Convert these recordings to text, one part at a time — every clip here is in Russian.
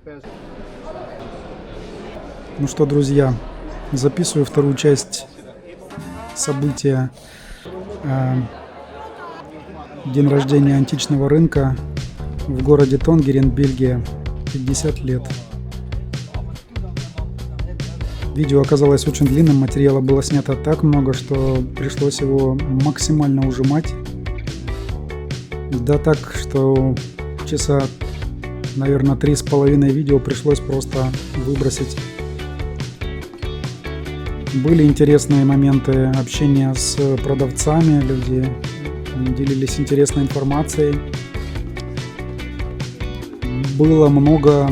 Ну что, друзья, записываю вторую часть события день рождения античного рынка в городе Тонгерен, Бельгия, 50 лет. Видео оказалось очень длинным, материала было снято так много, что пришлось его максимально ужимать. Да так, что часа, наверное, 3,5 видео пришлось просто выбросить. Были интересные моменты общения с продавцами, люди делились интересной информацией. Было много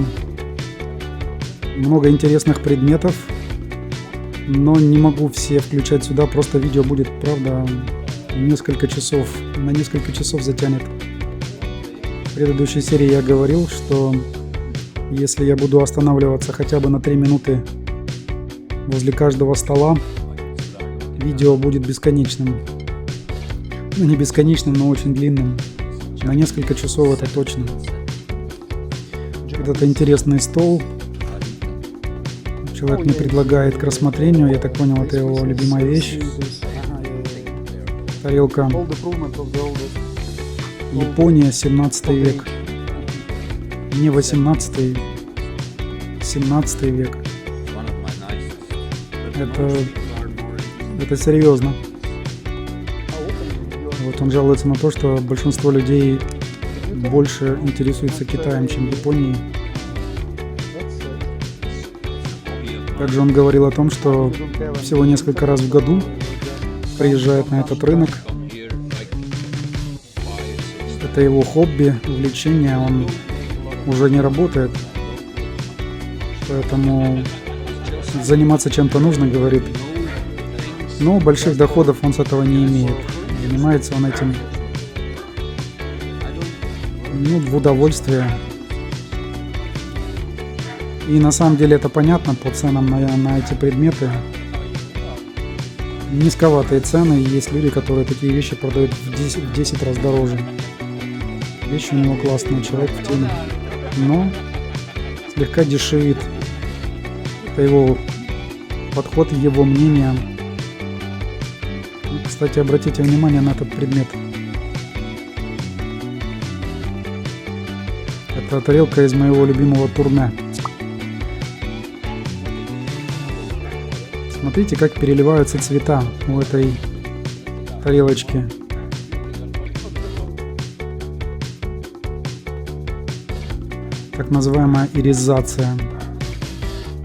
интересных предметов, но не могу все включать сюда, просто видео будет, правда, на несколько часов затянет. В предыдущей серии я говорил, что если я буду останавливаться хотя бы на 3 минуты возле каждого стола, видео будет бесконечным. Ну, не бесконечным, но очень длинным. На несколько часов это точно. Это интересный стол. Человек мне предлагает к рассмотрению. Я так понял, это его любимая вещь. Тарелка. Япония, 17 век. Не 18, 17 век. Это серьезно. Вот он жалуется на то, что большинство людей больше интересуется Китаем, чем Японией. Также он говорил о том, что всего несколько раз в году приезжает на этот рынок. Это его хобби, увлечение, он уже не работает. Поэтому заниматься чем-то нужно, говорит. Но больших доходов он с этого не имеет. Занимается он этим, в удовольствие. И на самом деле это понятно по ценам на эти предметы. Низковатые цены. Есть люди, которые такие вещи продают в 10 раз дороже. Вещи у него классные, человек в теме. Но слегка дешевит. Это его подход, его мнение. Кстати, обратите внимание на этот предмет. Это тарелка из моего любимого турне. Смотрите, как переливаются цвета у этой тарелочки. Так называемая иризация.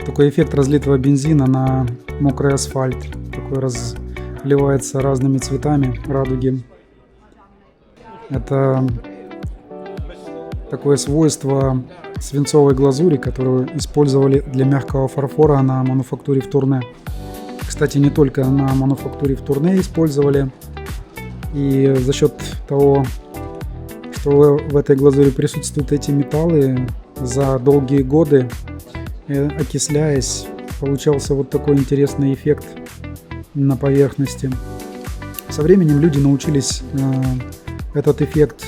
Такой эффект разлитого бензина на мокрый асфальт. Такой разливается разными цветами радуги. Это такое свойство свинцовой глазури, которую использовали для мягкого фарфора на мануфактуре в Турне. Кстати, не только на мануфактуре в Турне использовали. И за счет того, что в этой глазури присутствуют эти металлы, за долгие годы, окисляясь, получался вот такой интересный эффект на поверхности. Со временем люди научились этот эффект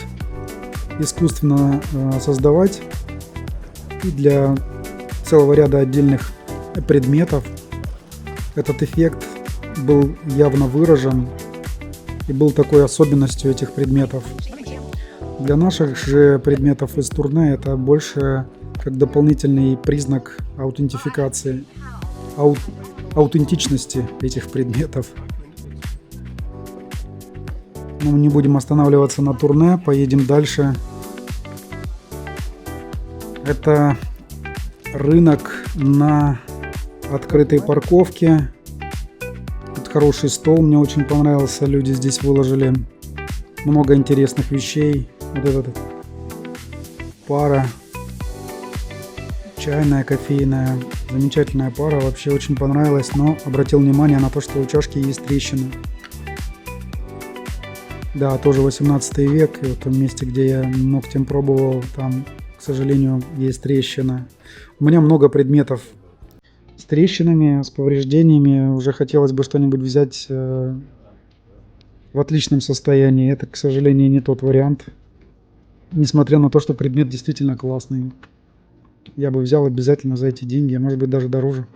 искусственно создавать. И для целого ряда отдельных предметов этот эффект был явно выражен и был такой особенностью этих предметов. Для наших же предметов из Турне это больше как дополнительный признак аутентификации, аутентичности этих предметов. Но мы не будем останавливаться на Турне, поедем дальше. Это рынок на открытой парковке. Тут хороший стол, мне очень понравился. Люди здесь выложили много интересных вещей. Вот эта пара. Чайная, кофейная. Замечательная пара. Вообще очень понравилась. Но обратил внимание на то, что у чашки есть трещина. Да, тоже 18 век. И в том месте, где я ногтем пробовал, там, к сожалению, есть трещина. У меня много предметов с трещинами, с повреждениями. Уже хотелось бы что-нибудь взять в отличном состоянии. Это, к сожалению, не тот вариант. Несмотря на то, что предмет действительно классный. Я бы взял обязательно за эти деньги, а может быть даже дороже.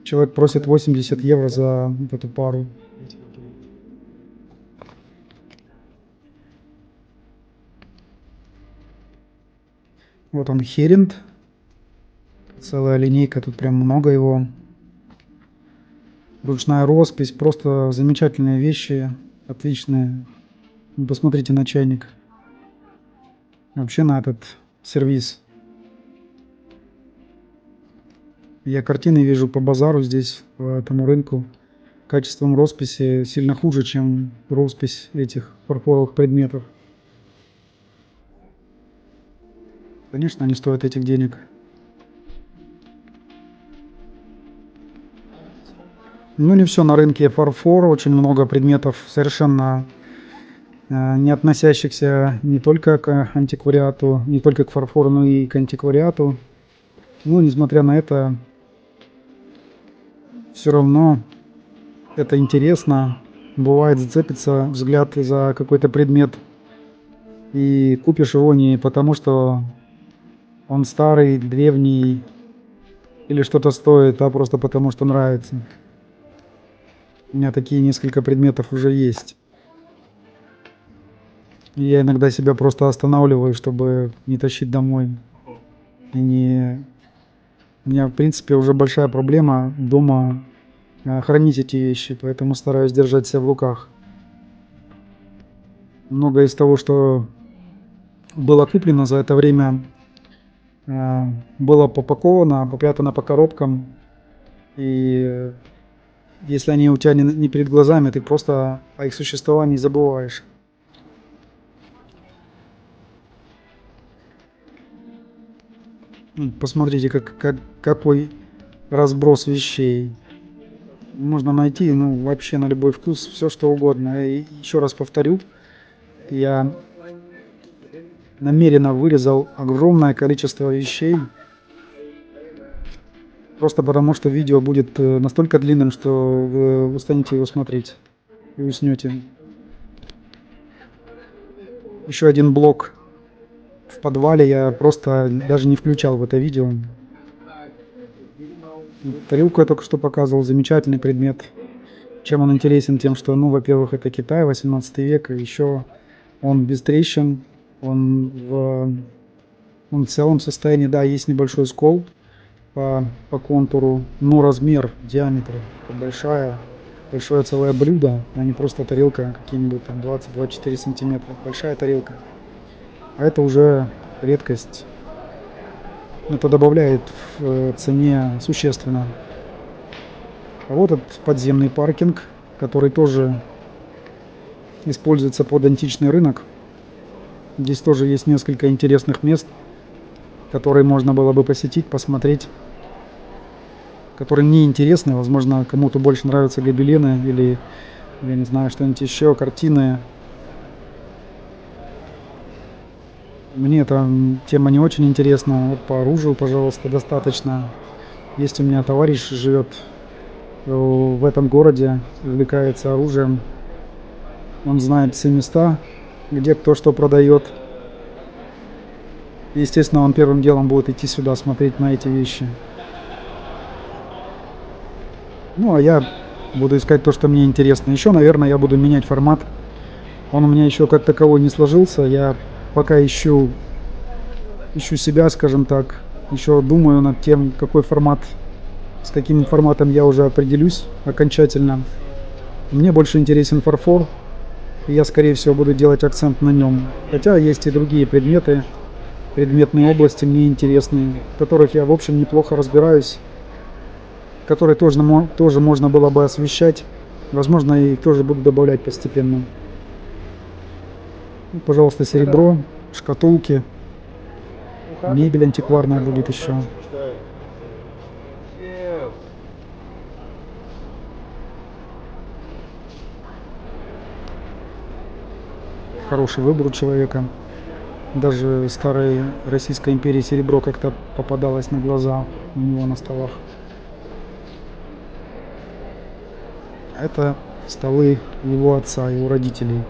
Человек просит 80 евро за вот эту пару. Вот он, Херинд. Целая линейка, тут прям много его. Ручная роспись, просто замечательные вещи, отличные. Посмотрите на чайник. Вообще на этот сервиз. Я картины вижу по базару здесь, по этому рынку. Качеством росписи сильно хуже, чем роспись этих фарфоровых предметов. Конечно, они стоят этих денег. Ну, не все на рынке фарфор. Очень много предметов совершенно не относящихся не только к антиквариату, не только к фарфору, но и к антиквариату. Но, несмотря на это, все равно это интересно. Бывает, зацепится взгляд за какой-то предмет и купишь его не потому, что он старый, древний или что-то стоит, а просто потому, что нравится. У меня такие несколько предметов уже есть. И я иногда себя просто останавливаю, чтобы не тащить домой. И не... У меня, в принципе, уже большая проблема дома хранить эти вещи, поэтому стараюсь держать себя в руках. Многое из того, что было куплено за это время, было попаковано, попрятано по коробкам. И если они у тебя не перед глазами, ты просто о их существовании забываешь. Посмотрите, какой разброс вещей. Можно найти, ну, вообще на любой вкус, все что угодно. И еще раз повторю, я намеренно вырезал огромное количество вещей, просто потому что видео будет настолько длинным, что вы устанете его смотреть и уснете. Еще один блок в подвале я просто даже не включал в это видео. Тарелку я только что показывал, замечательный предмет. Чем он интересен? Тем, что, ну, во-первых, это Китай, 18 век, и еще он без трещин, он в целом состоянии, да, есть небольшой скол по контуру, но размер, диаметр большое целое блюдо, а не просто тарелка, какие-нибудь там 20-24 сантиметра, большая тарелка. А это уже редкость. Это добавляет в цене существенно. А вот этот подземный паркинг, который тоже используется под античный рынок. Здесь тоже есть несколько интересных мест, которые можно было бы посетить, посмотреть, которые мне интересны. Возможно, кому-то больше нравятся гобелены или, я не знаю, что-нибудь еще, картины. Мне эта тема не очень интересна. Вот по оружию, пожалуйста, достаточно. Есть у меня товарищ, живет в этом городе, увлекается оружием. Он знает все места, где кто что продает. Естественно, он первым делом будет идти сюда, смотреть на эти вещи. Ну, а я буду искать то, что мне интересно. Еще, наверное, я буду менять формат. Он у меня еще как таковой не сложился. Я пока ищу себя, скажем так. Еще думаю над тем, какой формат, с каким форматом я уже определюсь окончательно. Мне больше интересен фарфор. И я, скорее всего, буду делать акцент на нем. Хотя есть и другие предметы, предметные области мне интересные, в которых я, в общем, неплохо разбираюсь, которые тоже можно было бы освещать. Возможно, и тоже буду добавлять постепенно. Ну, пожалуйста, серебро, шкатулки, мебель антикварная будет еще. Хороший выбор у человека. Даже старой Российской империи серебро как-то попадалось на глаза у него на столах. Это столы его отца, его родителей.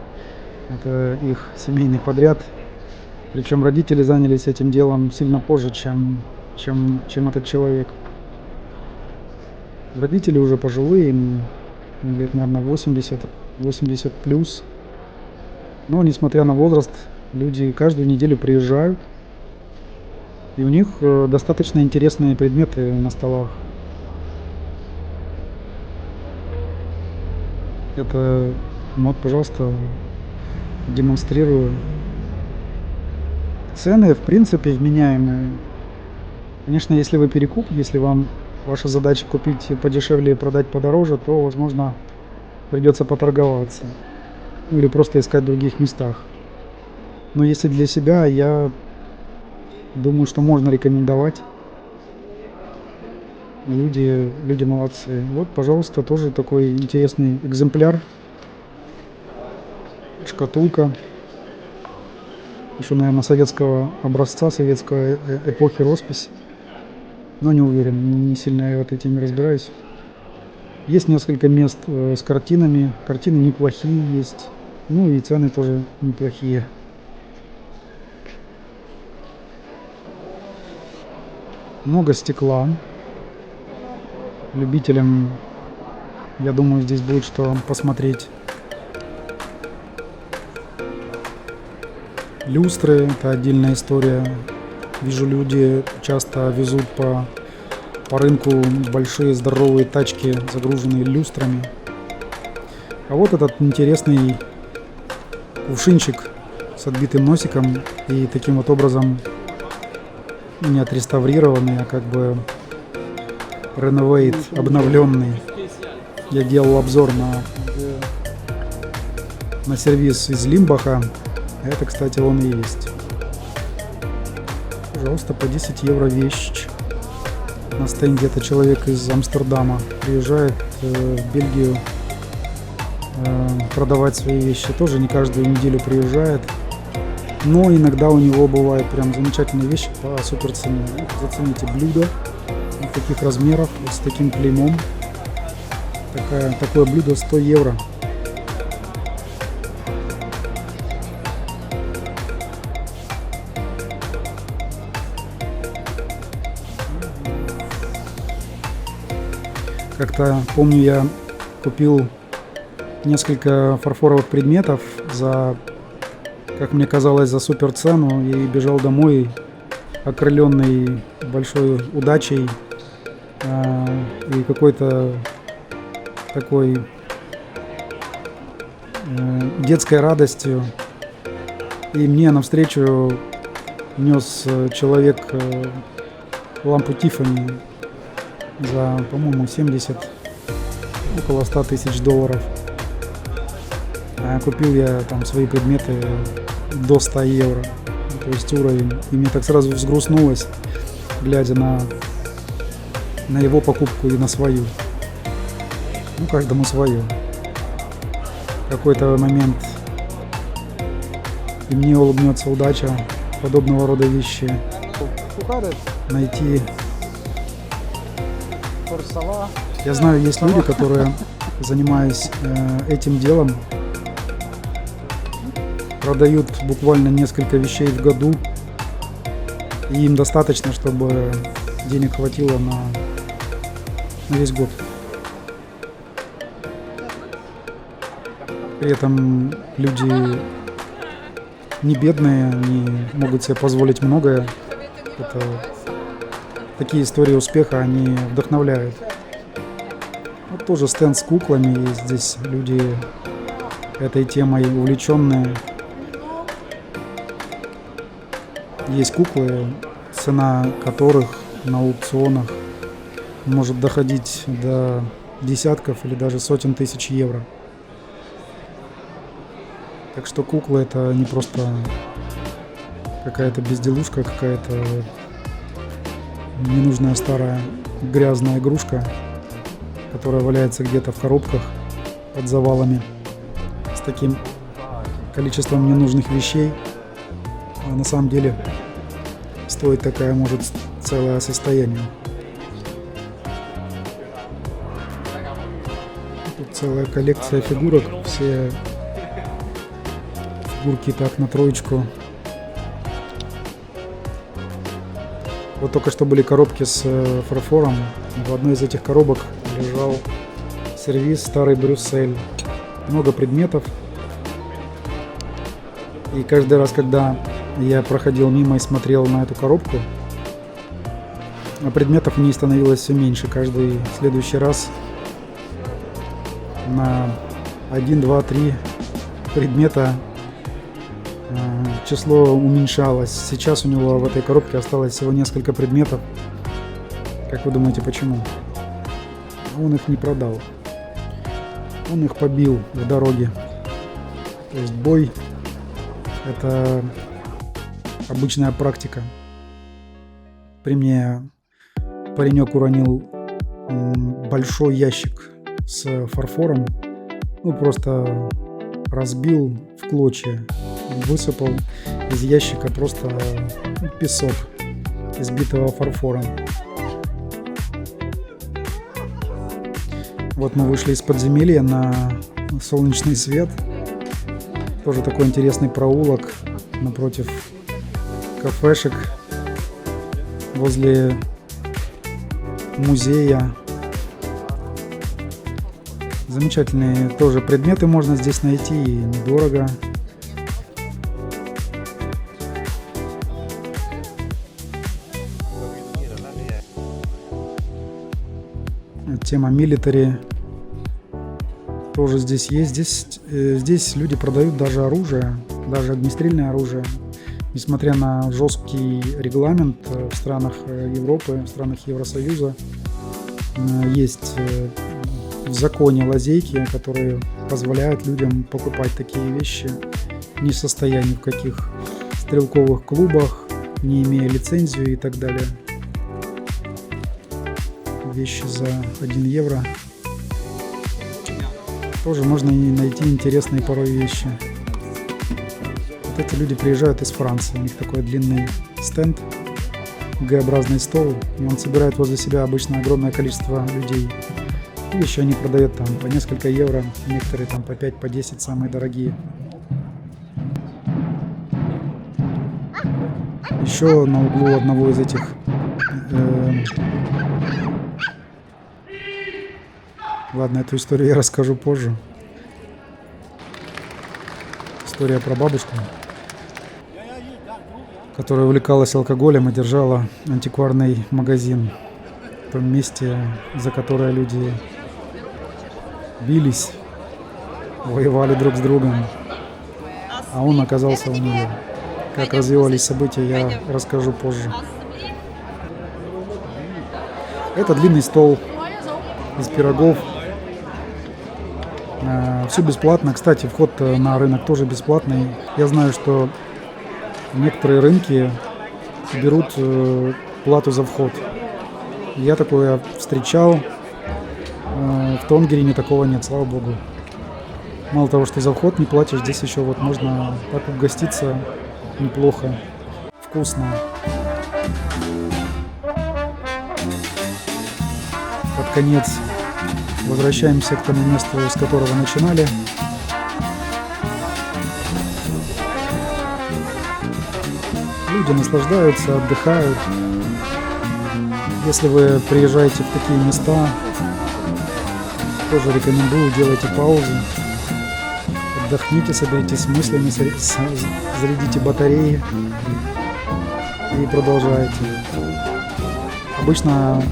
Это их семейный подряд. Причем родители занялись этим делом сильно позже, чем этот человек. Родители уже пожилые, им лет, наверное, 80 плюс. Но, несмотря на возраст, люди каждую неделю приезжают, и у них достаточно интересные предметы на столах. Это, вот, пожалуйста, демонстрирую. Цены, в принципе, вменяемые. Конечно, если вы перекуп, если вам ваша задача купить подешевле и продать подороже, то, возможно, придется поторговаться. Ну, или просто искать в других местах. Но если для себя, я думаю, что можно рекомендовать. Люди молодцы. Вот, пожалуйста, тоже такой интересный экземпляр. Шкатулка. Еще, наверное, советского образца, советской эпохи роспись. Но не уверен, не сильно я вот этим разбираюсь. Есть несколько мест с картинами. Картины неплохие есть. Ну и цены тоже неплохие. Много стекла. Любителям, я думаю, здесь будет что посмотреть. Люстры — это отдельная история. Вижу, люди часто везут по рынку большие здоровые тачки, загруженные люстрами. А вот этот интересный кувшинчик с отбитым носиком и таким вот образом не отреставрированный, а как бы реновейт, обновленный. Я делал обзор на сервис из Лимбаха. Это, кстати, он и есть. Пожалуйста, по 10 евро вещь. На стенде это человек из Амстердама приезжает в Бельгию продавать свои вещи. Тоже не каждую неделю приезжает. Но иногда у него бывают прям замечательные вещи по супер цене. Зацените блюдо. Вот таких размеров, вот с таким клеймом. Такое блюдо 100 евро. Как-то помню, я купил несколько фарфоровых предметов за, как мне казалось, за супер цену, и бежал домой, окрыленный большой удачей и какой-то такой детской радостью. И мне навстречу нес человек лампу Тиффани за, по-моему, 70, около 100 тысяч долларов. А купил я там свои предметы до 100 евро, то есть уровень. И мне так сразу взгрустнулось, глядя на его покупку и на свою. Ну, каждому свое. В какой-то момент и мне улыбнется удача подобного рода вещи найти. Я знаю, есть люди, которые, занимаясь этим делом, продают буквально несколько вещей в году, и им достаточно, чтобы денег хватило на весь год. При этом люди не бедные, они могут себе позволить многое. Такие истории успеха, они вдохновляют. Вот тоже стенд с куклами, и здесь люди этой темой увлеченные. Есть куклы, цена которых на аукционах может доходить до десятков или даже сотен тысяч евро. Так что кукла — это не просто какая-то безделушка, какая-то ненужная старая грязная игрушка, которая валяется где-то в коробках под завалами с таким количеством ненужных вещей. А на самом деле стоит такая, может, целое состояние. Тут целая коллекция фигурок, все фигурки так на троечку Вот только что были коробки с фарфором. В одной из этих коробок лежал сервиз старый Брюссель. Много предметов. И каждый раз, когда я проходил мимо и смотрел на эту коробку, а предметов в ней становилось все меньше. Каждый следующий раз на 1, 2, 3 предмета число уменьшалось. Сейчас у него в этой коробке осталось всего несколько предметов. Как вы думаете, почему? Он их не продал. Он их побил в дороге. То есть бой — это обычная практика. При мне паренек уронил большой ящик с фарфором. Ну, просто разбил в клочья. Высыпал из ящика просто песок избитого фарфора. Вот мы вышли из подземелья на солнечный свет. Тоже такой интересный проулок напротив кафешек, возле музея. Замечательные тоже предметы можно здесь найти, и недорого. Тема милитари тоже здесь есть. Здесь люди продают даже оружие, даже огнестрельное оружие. Несмотря на жесткий регламент в странах Европы, в странах Евросоюза, есть в законе лазейки, которые позволяют людям покупать такие вещи, не состоя ни в каких стрелковых клубах, не имея лицензию и так далее. Вещи за 1 евро. Тоже можно и найти интересные порой вещи. Вот эти люди приезжают из Франции. У них такой длинный стенд, Г-образный стол, и он собирает возле себя обычно огромное количество людей. И вещи они продают там по несколько евро, некоторые там по 5, по 10, самые дорогие. Еще на углу одного из этих ладно, эту историю я расскажу позже. История про бабушку, которая увлекалась алкоголем и держала антикварный магазин в том месте, за которое люди бились, воевали друг с другом, а он оказался у нее. Как развивались события, я расскажу позже. Это длинный стол из пирогов. Все бесплатно. Кстати, вход на рынок тоже бесплатный. Я знаю, что некоторые рынки берут плату за вход. Я такое встречал. В Тонгерине такого нет, слава богу. Мало того, что за вход не платишь, здесь еще вот можно так угоститься неплохо, вкусно. Под конец возвращаемся к тому месту, с которого начинали. Люди наслаждаются, отдыхают. Если вы приезжаете в такие места, тоже рекомендую, делайте паузу, отдохните, соберитесь с мыслями, зарядите батареи и продолжайте. Обычно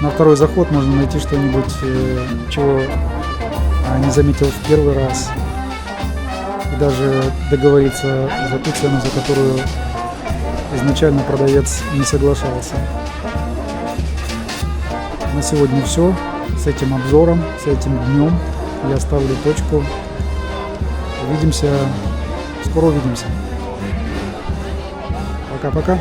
на второй заход можно найти что-нибудь, чего не заметил в первый раз. И даже договориться за ту цену, за которую изначально продавец не соглашался. На сегодня все. С этим обзором, с этим днем я ставлю точку. Увидимся. Скоро увидимся. Пока-пока.